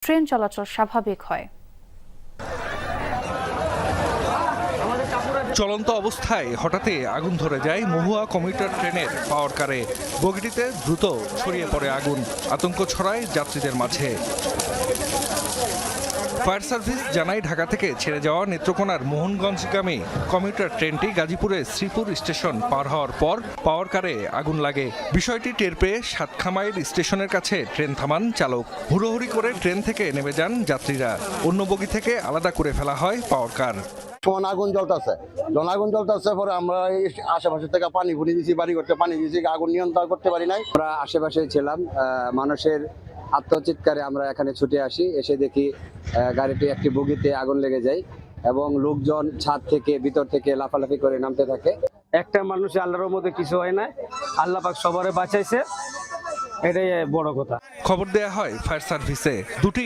Train চলাচল স্বাভাবিক হয়। চলন্ত অবস্থায় হঠাৎই আগুন ধরে যায় মহুয়া কমিউটার ট্রেনের পাওয়ার কারে। বগিটিতে দ্রুত ছড়িয়ে পড়ে আগুন, আতঙ্ক ছড়ায় যাত্রীদের মাঝে। ফায়ার সার্ভিস জানায় ঢাকা থেকে ছেড়ে যাওয়া নেত্রকোনার মোহনগঞ্জগামী কমিউটার ট্রেনটি গাজীপুরের শ্রীপুর স্টেশন পার হওয়ার পর পাওয়ার কারে আগুন লাগে। বিষয়টি টের পেয়ে সাতখামাইল স্টেশনের কাছে ট্রেন থামান চালক। হুড়োহুড়ি করে ট্রেন থেকে নেমে যান যাত্রীরা। অন্য বগি থেকে আলাদা করে ফেলা হয় পাওয়ার কার। যখন আগুন জ্বলতেছে পরে আমরা এই আশেপাশে থেকে পানি ভরে দিয়েছি, বাড়ি করতে পানি দিয়েছি, আগুন নিয়ন্ত্রণ করতে পারি নাই। আমরা আশেপাশে ছিলাম, মানুষের আত্মচিৎকারে আমরা এখানে ছুটে আসি, এসে দেখি গাড়িটি একটি বগিতে আগুন লেগে যায় এবং লোকজন ছাদ থেকে ভিতর থেকে লাফালাফি করে নামতে থাকে। একটা মানুষের আল্লাহর মধ্যে কিছু হয় না, আল্লাহ পাক সবারে বাঁচাইছে, এটাই বড় কথা। খবর দেয়া হয় ফায়ার সার্ভিসে। দুটি